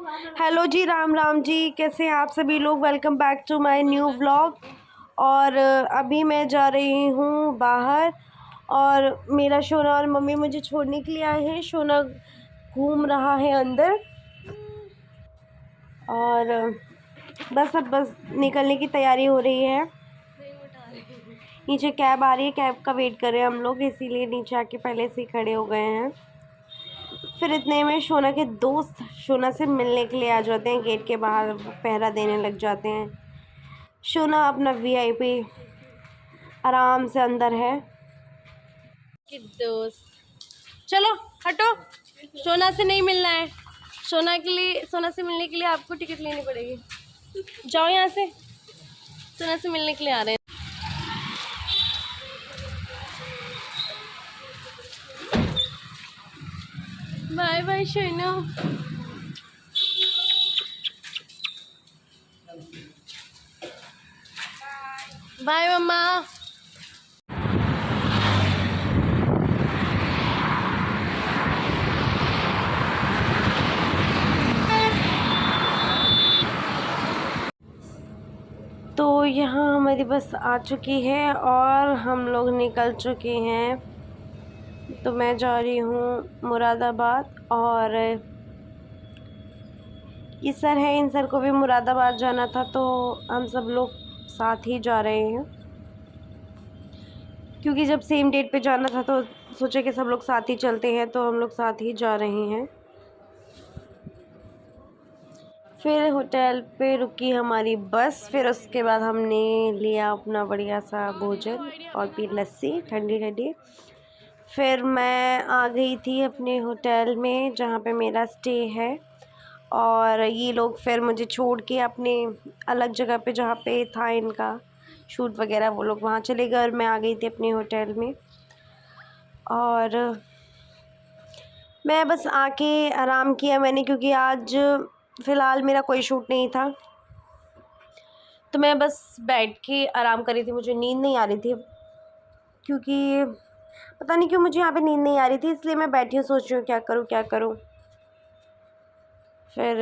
Hello ji, Ram Ram ji. कैसे हैं आप सभी लोग? Welcome back to my new vlog. और अभी मैं जा रही हूँ बाहर और मेरा शोना और मम्मी मुझे छोड़ने के लिए आए हैं। शोना घूम रहा है अंदर और बस निकलने की तैयारी हो रही है। नीचे कैब आ रही है, कैब का वेट कर रहे हैं हम लोग, इसीलिए नीचे आके पहले से ही खड़े हो गए हैं। फिर इतने में शोना के दोस्त शोना से मिलने के लिए आ जाते हैं, गेट के बाहर पहरा देने लग जाते हैं। शोना अपना वीआईपी आराम से अंदर है कि दोस्त। चलो हटो, शोना से नहीं मिलना है। शोना से मिलने के लिए आपको टिकट लेनी पड़ेगी। जाओ यहाँ से, शोना से मिलने के लिए आ रहे हैं। Bye bye Shona. Bye mamma. तो यहाँ हमारी बस आ चुकी है और हम लोग निकल चुके हैं। तो मैं जा रही हूँ मुरादाबाद और ये सर है, इन सर को भी मुरादाबाद जाना था, तो हम सब लोग साथ ही जा रहे हैं। क्योंकि जब सेम डेट पे जाना था तो सोचे कि सब लोग साथ ही चलते हैं, तो हम लोग साथ ही जा रहे हैं। फिर होटल पे रुकी हमारी बस, फिर उसके बाद हमने लिया अपना बढ़िया सा भोजन और पी लस्सी ठंडी ठंडी। फिर मैं आ गई थी अपने होटल में जहाँ पे मेरा स्टे है, और ये लोग फिर मुझे छोड़ के अपने अलग जगह पे जहाँ पे था इनका शूट वगैरह, वो लोग वहाँ चले गए और मैं आ गई थी अपने होटल में। और मैं बस आके आराम किया मैंने, क्योंकि आज फ़िलहाल मेरा कोई शूट नहीं था, तो मैं बस बैठ के आराम कर रही थी। मुझे नींद नहीं आ रही थी, क्योंकि पता नहीं क्यों मुझे यहाँ पे नींद नहीं आ रही थी, इसलिए मैं बैठी हूँ, सोच रही हूँ क्या करूँ। फिर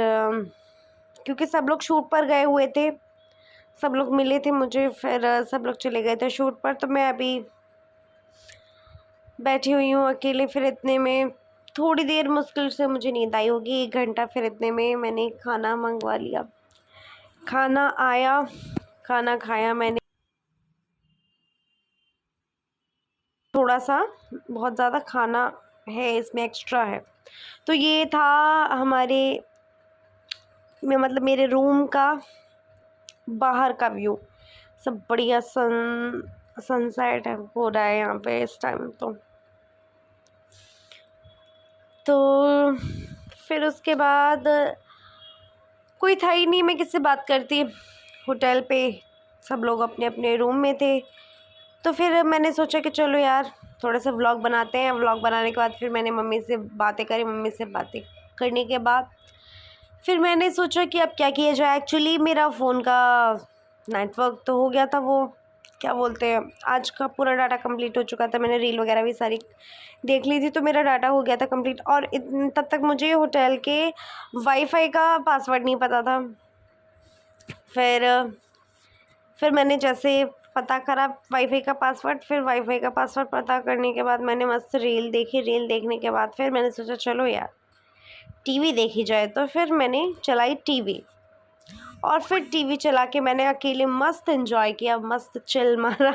क्योंकि सब लोग शूट पर गए हुए थे, सब लोग मिले थे मुझे, फिर सब लोग चले गए थे शूट पर, तो मैं अभी बैठी हुई हूँ अकेले। फिर इतने में थोड़ी देर मुश्किल से मुझे नींद आई होगी, 1 घंटा। फिर इतने में मैंने खाना मंगवा लिया, खाना आया, खाना खाया मैंने। थोड़ा सा बहुत ज़्यादा खाना है इसमें, एक्स्ट्रा है। तो ये था हमारे मतलब मेरे रूम का बाहर का व्यू। सब बढ़िया सनसेट है हो रहा है यहाँ पे इस टाइम। तो फिर उसके बाद कोई था ही नहीं, मैं किससे बात करती। होटल पे सब लोग अपने अपने रूम में थे, तो फिर मैंने सोचा कि चलो यार थोड़ा सा व्लॉग बनाते हैं। व्लॉग बनाने के बाद फिर मैंने मम्मी से बातें करी। मम्मी से बातें करने के बाद फिर मैंने सोचा कि अब क्या किया जाए। एक्चुअली मेरा फ़ोन का नेटवर्क तो हो गया था, वो क्या बोलते हैं, आज का पूरा डाटा कंप्लीट हो चुका था। मैंने रील वगैरह भी सारी देख ली थी, तो मेरा डाटा हो गया था कंप्लीट। और तब तक मुझे होटल के वाईफाई का पासवर्ड नहीं पता था। फिर मैंने जैसे पता करा वाईफाई का पासवर्ड, फिर वाईफाई का पासवर्ड पता करने के बाद मैंने मस्त रील देखी। रील देखने के बाद फिर मैंने सोचा चलो यार टीवी देखी जाए, तो फिर मैंने चलाई टीवी। और फिर टीवी चला के मैंने अकेले मस्त एंजॉय किया, मस्त चिल मारा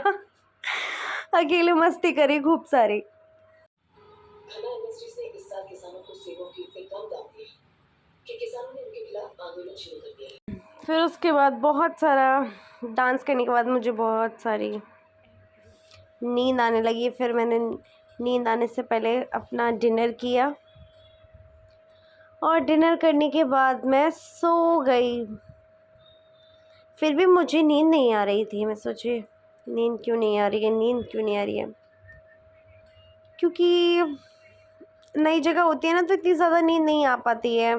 अकेले मस्ती करी खूब सारी। खन्ना इंडस्ट्रीज ने इस साल किसानों को सेबों की इतनी कम दाम दी कि किसानों ने उनके खिलाफ आंदोलन शुरू कर दिया। फिर उसके बाद बहुत सारा डांस करने के बाद मुझे बहुत सारी नींद आने लगी। फिर मैंने नींद आने से पहले अपना डिनर किया, और डिनर करने के बाद मैं सो गई। फिर भी मुझे नींद नहीं आ रही थी। मैं सोची नींद क्यों नहीं आ रही है, नींद क्यों नहीं आ रही है, क्योंकि नई जगह होती है ना, तो इतनी ज़्यादा नींद नहीं आ पाती है।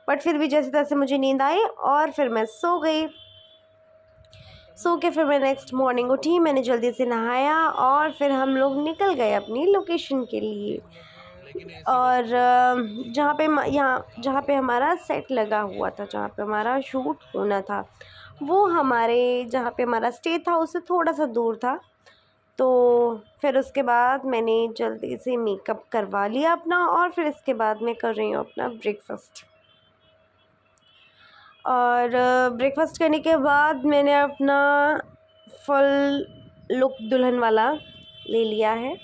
बट फिर भी जैसे तैसे मुझे नींद आई और फिर मैं सो गई। सो के फिर मैं नेक्स्ट मॉर्निंग उठी, मैंने जल्दी से नहाया और फिर हम लोग निकल गए अपनी लोकेशन के लिए। और जहाँ पे हमारा सेट लगा हुआ था, जहाँ पे हमारा शूट होना था, वो हमारे जहाँ पे हमारा स्टे था उससे थोड़ा सा दूर था। तो फिर उसके बाद मैंने जल्दी से मेकअप करवा लिया अपना, और फिर इसके बाद मैं कर रही हूँ अपना ब्रेकफास्ट। और ब्रेकफास्ट करने के बाद मैंने अपना फुल लुक दुल्हन वाला ले लिया है।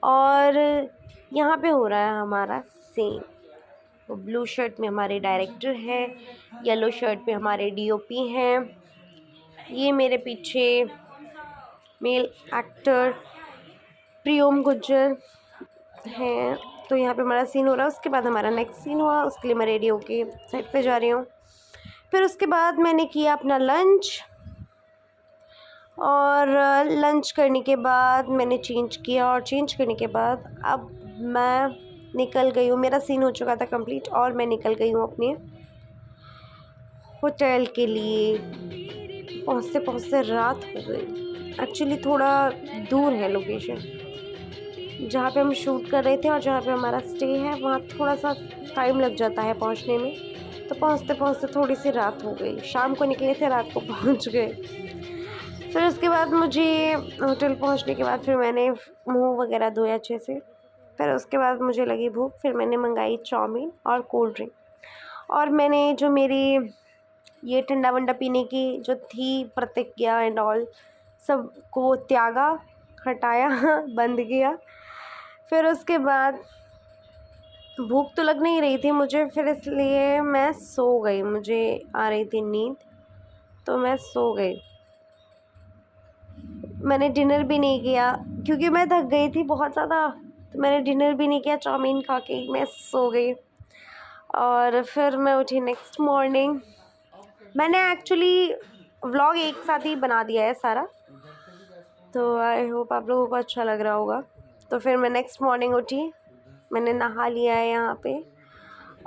और यहाँ पे हो रहा है हमारा सीन। तो ब्लू शर्ट में हमारे डायरेक्टर हैं, येलो शर्ट पे हमारे डीओपी हैं, ये मेरे पीछे मेल एक्टर प्रियोम गुज्जर हैं। तो यहाँ पे हमारा सीन हो रहा है, उसके बाद हमारा नेक्स्ट सीन हुआ, उसके लिए मैं रेडी होके साइड पे जा रही हूँ। फिर उसके बाद मैंने किया अपना लंच, और लंच करने के बाद मैंने चेंज किया, और चेंज करने के बाद अब मैं निकल गई हूँ। मेरा सीन हो चुका था कंप्लीट और मैं निकल गई हूँ अपने होटल के लिए। पहुँचते पहुँचते रात हो गई। एक्चुअली थोड़ा दूर है लोकेशन जहाँ पे हम शूट कर रहे थे, और जहाँ पे हमारा स्टे है वहाँ थोड़ा सा टाइम लग जाता है पहुँचने में। तो पहुँचते पहुँचते थोड़ी सी रात हो गई। शाम को निकले थे, रात को पहुँच गए। फिर उसके बाद मुझे होटल पहुँचने के बाद फिर मैंने मुँह वगैरह धोया अच्छे से। फिर उसके बाद मुझे लगी भूख, फिर मैंने मंगाई चाउमीन और कोल्ड ड्रिंक। और मैंने जो मेरी ये ठंडा वंडा पीने की जो थी प्रतिज्ञा एंड ऑल, सब को त्यागा, हटाया, बंद किया। फिर उसके बाद भूख तो लग नहीं रही थी मुझे, फिर इसलिए मैं सो गई। मुझे आ रही थी नींद, तो मैं सो गई। मैंने डिनर भी नहीं किया क्योंकि मैं थक गई थी बहुत ज़्यादा। तो मैंने डिनर भी नहीं किया, चाउमीन खा के मैं सो गई। और फिर मैं उठी नेक्स्ट मॉर्निंग। मैंने एक्चुअली व्लॉग एक साथ ही बना दिया है सारा, तो आई होप आप लोगों को अच्छा लग रहा होगा। तो फिर मैं नेक्स्ट मॉर्निंग उठी, मैंने नहा लिया है यहाँ पे,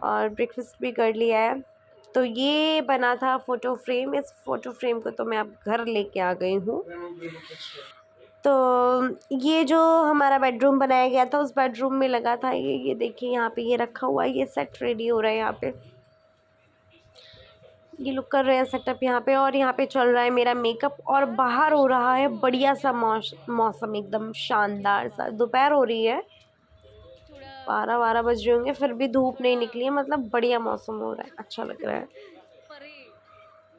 और ब्रेकफास्ट भी कर लिया है। तो ये बना था फ़ोटो फ्रेम। इस फ़ोटो फ्रेम को तो मैं अब घर लेके आ गई हूँ। तो ये जो हमारा बेडरूम बनाया गया था, उस बेडरूम में लगा था ये देखिए यहाँ पे ये रखा हुआ है। ये सेट रेडी हो रहा है यहाँ पे, ये लोग कर रहे हैं सेटअप यहाँ पे। और यहाँ पे चल रहा है मेरा मेकअप, और बाहर हो रहा है बढ़िया सा मौसम, एकदम शानदार सा। दोपहर हो रही है, 12 बज रहे होंगे, फिर भी धूप नहीं निकली है। मतलब बढ़िया मौसम हो रहा है, अच्छा लग रहा है।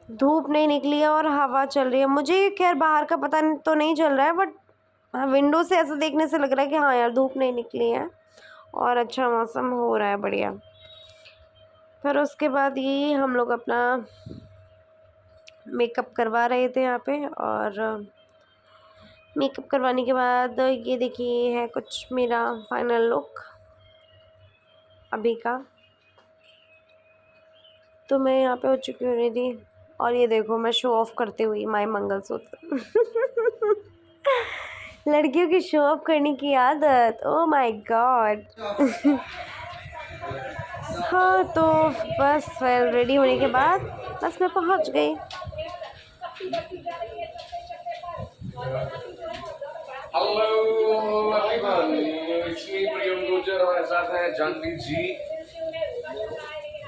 धूप नहीं निकली है और हवा चल रही है। मुझे खैर बाहर का पता तो नहीं चल रहा है, बट हाँ, विंडो से ऐसा देखने से लग रहा है कि हाँ यार धूप नहीं निकली है और अच्छा मौसम हो रहा है, बढ़िया। फिर उसके बाद ये हम लोग अपना मेकअप करवा रहे थे यहाँ पे, और मेकअप करवाने के बाद ये देखिए है कुछ मेरा फाइनल लुक अभी का। तो मैं यहाँ पे हो चुकी हूँ रेडी, और ये देखो मैं शो ऑफ करते हुए माय मंगलसूत्र। लड़कियों की शो ऑफ करने की आदत, ओ माय गॉड। हाँ, तो बस फिर रेडी होने के बाद बस मैं पहुँच गई। हेलो एवरीवन, इट्स मी प्रियम गुर्जर। हमारे साथ हैं जानवी जी,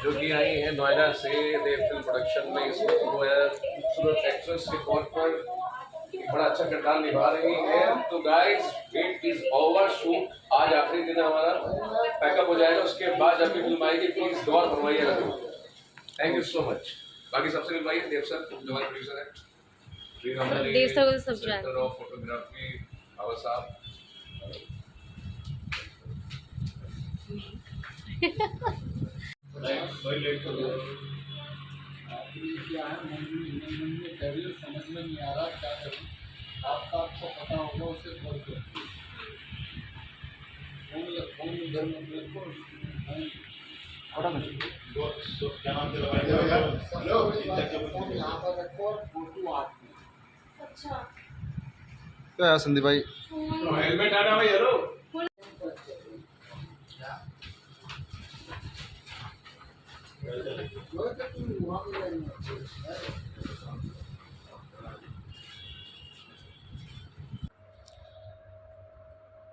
जो कि आई है नोएडा से देव फिल्म प्रोडक्शन में। इस वक्त वो है खूबसूरत एक्ट्रेस के तौर पर एक बड़ा अच्छा किरदार निभा रही है। तो guys, it is over shoot. आज आखिरी दिन हमारा पैकअप हो जाएगा, उसके बाद जब भी फिल्म आएगी प्लीज गौर फरमाइएगा। Thank you so much. बाकी सबसे मिलवाइए देव सर, जो हमारे प्रोड्यूसर है। देव सर को सब जानते हैं। फोटोग्राफी बाबा साहब। समझ में नहीं आ रहा क्या करूं। आपको पता होगा उसे कॉल करो। फोन इधर मत रखो। क्या नाम हेलो, फोन यहाँ पर रखो और फोटो आती है। अच्छा क्या है संदीप भाई? हेलमेट आना भाई। हेलो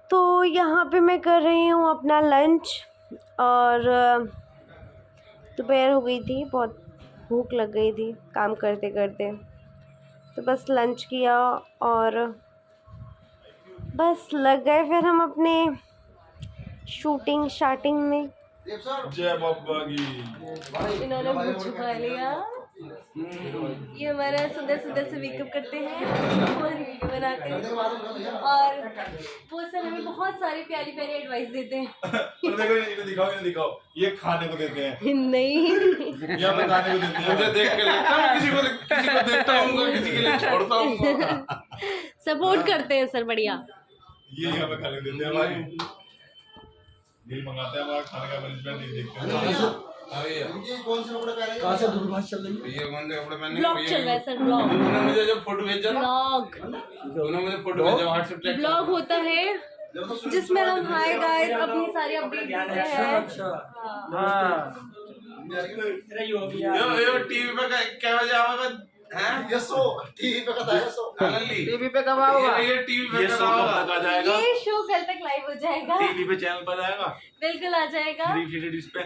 तो यहाँ पे मैं कर रही हूँ अपना लंच, और दोपहर हो गई थी, बहुत भूख लग गई थी काम करते करते, तो बस लंच किया और बस लग गए फिर हम अपने शूटिंग शाटिंग में। जय बाबा की। इन्होंने मुझे छुपा लिया, ये हमारा सुंदर सुंदर से मेकअप करते हैं और वीडियो बनाते हैं, और वो सर हमें बहुत सारी प्यारी प्यारी एडवाइस देते हैं। देखो इन्हें दिखाओ, ये खाने को देते हैं। नहीं, यहाँ पे खाने को देते हैं। मुझे देख के लगता है किसी को देखता हूँ, किसी के लिए छोड़ता हूँ। सपोर्ट करते हैं सर, बढ़िया। ये यहाँ पे खाने को देते हैं, हमारी बिल मंगाते हैं, हमारा खाने का मैनेजमेंट नहीं देखते। कहाँ से दूरभाष चल रही है? ये कौन से कपड़े पहने? ब्लॉग चल रहा है सर, ब्लॉग। उन्होंने मुझे जो फोटो भेजा ना, ब्लॉग उन्होंने मुझे फोटो भेजा व्हाट्सएप चेक। ब्लॉग होता है जिसमें हम हाय गाइस अपनी सारी अपडेट देते हैं। ये टीवी पे क्या बजे आवेगा? हैं? टीवी पे कब आएगा? अनली टीवी पे कब आओगा? ये टीवी पे ये कब शो आएगा? कब तक आ जाएगा? ये शो कल तक लाइव हो जाएगा, टीवी पे चैनल पर आएगा, बिल्कुल आ जाएगा। फ्री डिश पे।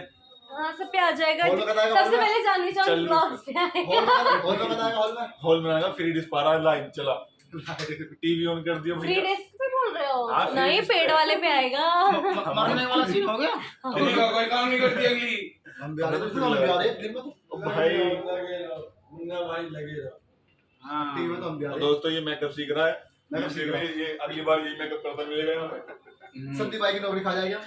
हाँ, सब पे आ जाएगा। हॉल में बताएगा, सबसे हॉल में। पहले जानवी चौक चल। ब्लॉग्स पे आएगा। हॉल में आएगा, फ्री डिश पा रहा है लाइव चला। टीवी ऑन कर दिया फ्री डेज पे बोल रहे हो? हाँ, free नहीं, days पेड वाले पे आएगा। मरने वाला सीन हो गया। टीवी का कोई काम नहीं करती अगली। हम भी आ रहे थे, फिर हम भी आ रहे हैं। भाई टीवी में तो हम भी आ रहे हैं। दोस्तों ये मेकअप सीख रहा है, मेकअप सीख रहे हैं, ये अगली बार ये मेकअप करता मिलेगा यहाँ पे। संदीप भाई की नौकरी खा जाएगा।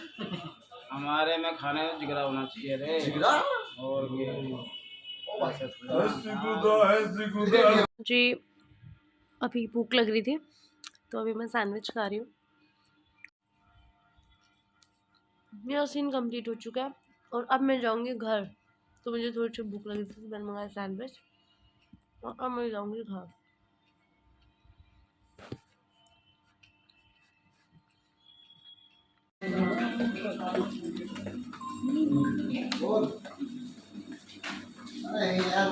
हमारे में खाने में जिगरा होना चाहिए रे। जिगरा? और जी अभी भूख लग रही थी तो अभी मैं सैंडविच खा रही हूँ। मेरा सीन कंप्लीट हो चुका है और अब मैं जाऊँगी घर, तो मुझे थोड़ी सी भूख लगी थी, मैंने मंगाया सैंडविच और अब मैं जाऊँगी घर। अरे यार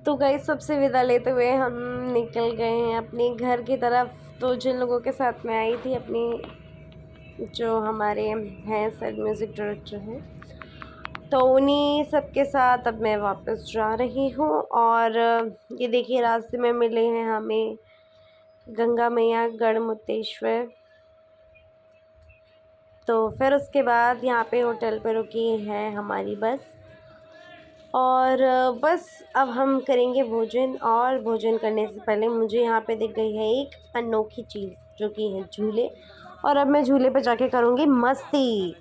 तो गाइस सबसे विदा लेते हुए हम निकल गए हैं अपने घर की तरफ। तो जिन लोगों के साथ मैं आई थी, अपनी जो हमारे हैं सर म्यूज़िक डायरेक्टर हैं, तो उन्हीं सबके साथ अब मैं वापस जा रही हूँ। और ये देखिए रास्ते में मिले हैं हमें गंगा मैया, गढ़मुक्तेश्वर। तो फिर उसके बाद यहाँ पे होटल पे रुकी है हमारी बस, और बस अब हम करेंगे भोजन। और भोजन करने से पहले मुझे यहाँ पे दिख गई है एक अनोखी चीज़ जो कि है झूले, और अब मैं झूले पे जाके करूँगी मस्ती।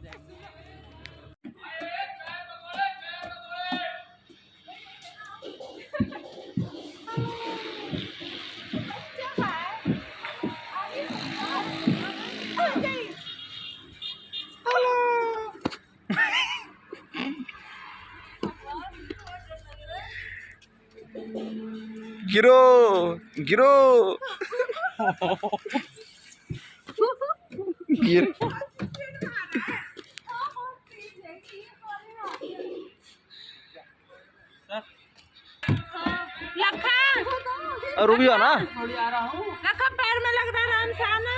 गिरो गिरो गिर रुक जाओ ना। रखा पैर में लग रहा है, आराम से आना।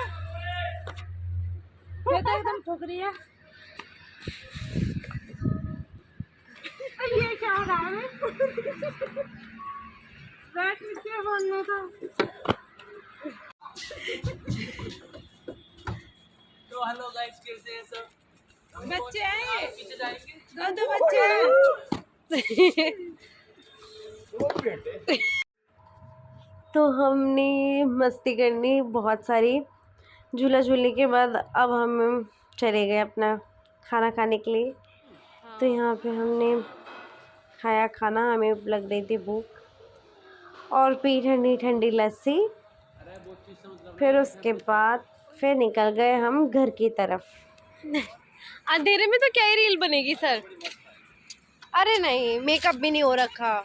ये तो एकदम ठुक रही है। ये क्या हो रहा है? बैठ नीचे बोलने का। तो हेलो गाइस, कैसे हैं सब? बच्चे हैं, पीछे जाएंगे। दो बच्चे हैं। तो हमने मस्ती करनी बहुत सारी, झूला झूलने के बाद अब हम चले गए अपना खाना खाने के लिए। तो यहाँ पे हमने खाया खाना, हमें लग रही थी भूख, और पी ठंडी ठंडी लस्सी। फिर उसके बाद फिर निकल गए हम घर की तरफ। अंधेरे में तो क्या ही रील बनेगी सर? अरे नहीं, मेकअप भी नहीं हो रखा,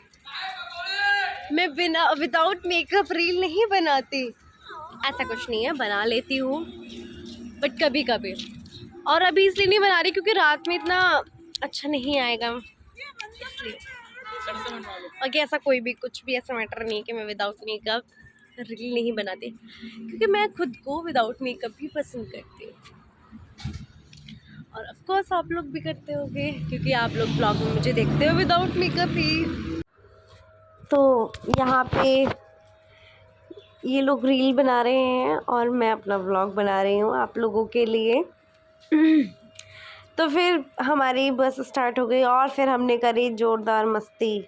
मैं बिना विदाउट मेकअप रील नहीं बनाती। ऐसा कुछ नहीं है, बना लेती हूँ बट कभी कभी। और अभी इसलिए नहीं बना रही क्योंकि रात में इतना अच्छा नहीं आएगा इसलिए। सरसों बनवा लो। ओके, ऐसा कोई भी कुछ भी ऐसा मैटर नहीं कि मैं विदाउट मेकअप रील नहीं बनाती, क्योंकि मैं खुद को विदाउट मेकअप ही पसंद करती हूँ। और ऑफ कोर्स आप लोग भी करते होंगे, क्योंकि आप लोग ब्लॉग में मुझे देखते हो विदाउट मेकअप ही। तो यहाँ पे ये लोग रील बना रहे हैं और मैं अपना व्लॉग बना रही हूँ आप लोगों के लिए। तो फिर हमारी बस स्टार्ट हो गई और फिर हमने करी ज़ोरदार मस्ती।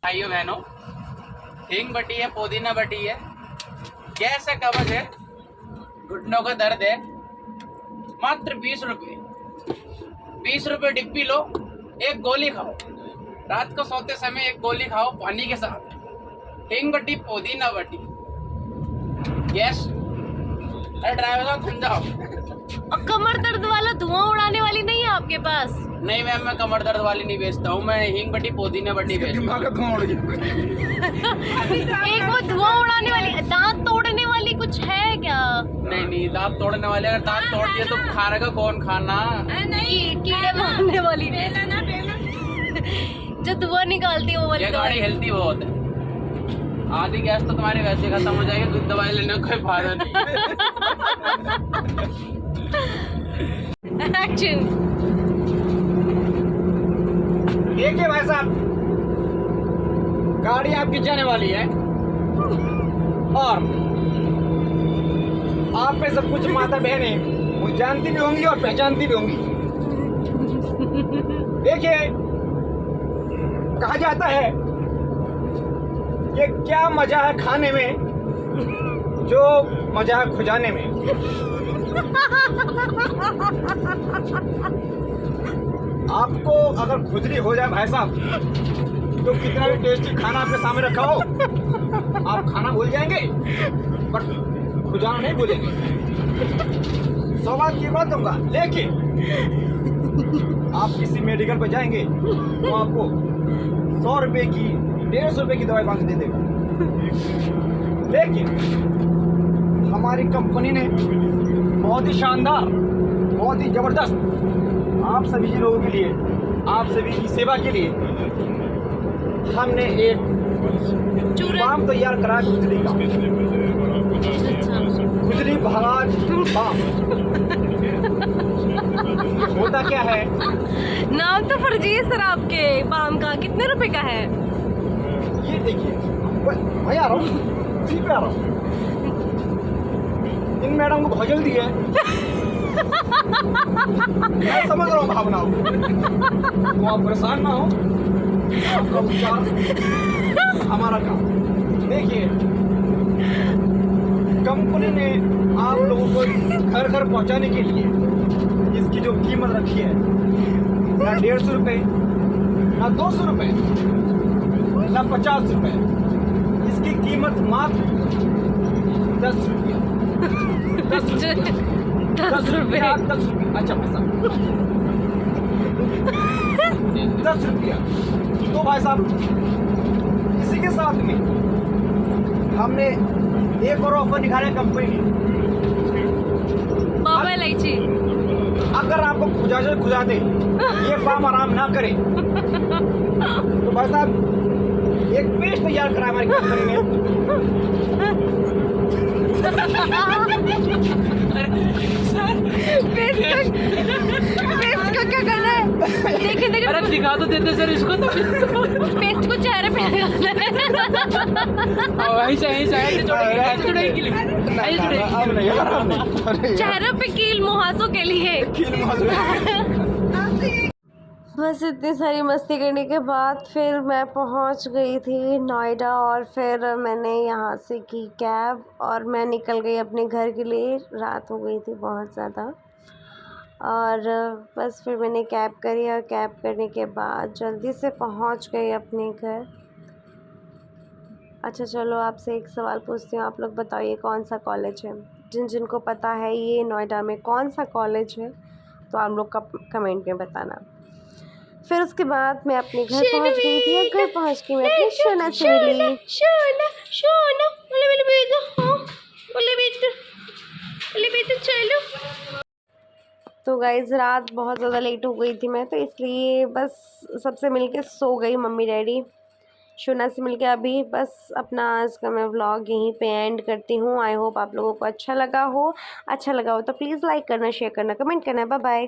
भाइयों बहनों, हींग बटी है, पुदीना बटी है, गैस है, कब्ज है, घुटनों का दर्द है, मात्र 20 रुपये। 20 रुपये डिब्बी लो, एक गोली खाओ, रात को सोते समय एक गोली खाओ पानी के साथ। हींग बटी, पुदीना बटी, गैस। अरे ड्राइवर साहब थम जाओ। और कमर दर्द वाला धुआं उड़ाने वाली नहीं है आपके पास? नहीं मैम, मैं कमर दर्द वाली नहीं बेचता हूँ, मैं हींग बटी पुदीना बटी बेचता हूँ। एक वो धुआं उड़ाने वाली, दांत तोड़ने वाली कुछ है क्या? नहीं नहीं, दांत तोड़ने वाले, अगर दांत तोड़ दिए तो खाने का कौन खाना? कीड़े मारने वाली जो धुआं निकालती है वो वाली ये गाड़ी हेल्थी बहुत है। आधी गैस तो तुम्हारी वैसे खत्म हो जाएगी, दूध दवाई लेने का कोई फायदा नहीं। एक्शन। देखिए भाई साहब, गाड़ी आपकी जाने वाली है और आप में सब कुछ माता बहनें वो जानती भी होंगी और पहचानती भी होंगी। देखिए, कहा जाता है कि क्या मजा है खाने में जो मजा है खुजाने में। आपको अगर खुजली हो जाए भाई साहब, तो कितना भी टेस्टी खाना आपके सामने रखा हो, आप खाना भूल जाएंगे पर खुजाना नहीं भूलेंगे। 100 बात की बात दूंगा, लेकिन आप किसी मेडिकल पर जाएंगे तो आपको 100 रुपए की, 150 रुपए की दवाई मांग दे देगा। लेकिन हमारी कंपनी ने बहुत ही शानदार, बहुत ही जबरदस्त आप सभी लोगों के लिए, आप सभी की सेवा के लिए हमने एक बाम तैयार करा है खुजली का। खुजली भगाज बाम। होता क्या है, नाम तो फर्जी है सर आपके बाम का। कितने रुपए का है? ये देखिए, मैं आ रहा हूँ, ठीक आ रहा हूँ। इन मैडम को बहुत जल्दी है, मैं समझ रहा हूँ भावनाओं, तो आप परेशान ना हो, आपका उपचार हमारा काम। देखिए, कंपनी ने आप लोगों को घर घर पहुंचाने के लिए इसकी जो कीमत रखी है, ना 150 रुपये, ना 200 रुपये, ना 50 रुपये, इसकी कीमत मात्र 10 रुपये। 10 रुपये। 10 रुपये। अच्छा भाई साहब, 10 रुपया। तो भाई साहब, इसी के साथ में हमने एक और ऑफर निकाला है कंपनी ने। बाबा इलायची। अगर आपको खुजा दे, ये बाम आराम ना करे, तो भाई साहब एक पेस्ट तैयार करा हमारी कंपनी ने। पेस्ट का क्या करना है? देखिए देखिए, अरे दिखा तो देते सर इसको तो। पेस्ट को चेहरे पे चेहरे पे कील मुहासों के लिए। बस इतनी सारी मस्ती करने के बाद फिर मैं पहुंच गई थी नोएडा और फिर मैंने यहाँ से की कैब और मैं निकल गई अपने घर के लिए। रात हो गई थी बहुत ज़्यादा और बस फिर मैंने कैब करी और कैब करने के बाद जल्दी से पहुंच गई अपने घर। अच्छा चलो, आपसे एक सवाल पूछती हूँ, आप लोग बताइए कौन सा कॉलेज है? जिनको पता है ये नोएडा में कौन सा कॉलेज है तो आप लोग कमेंट में बताना। फिर उसके बाद मैं अपने घर पहुंच गई थी और घर पहुंच के मैं अपनी शोना से मिली। चलो तो गाइज़ रात बहुत ज़्यादा लेट हो गई थी मैं, तो इसलिए बस सबसे मिलके सो गई मम्मी डैडी शुना से मिलके। अभी बस अपना आज का मैं व्लॉग यहीं पे एंड करती हूँ। आई होप आप लोगों को अच्छा लगा हो तो प्लीज़ लाइक करना, शेयर करना, कमेंट करना। Bye bye.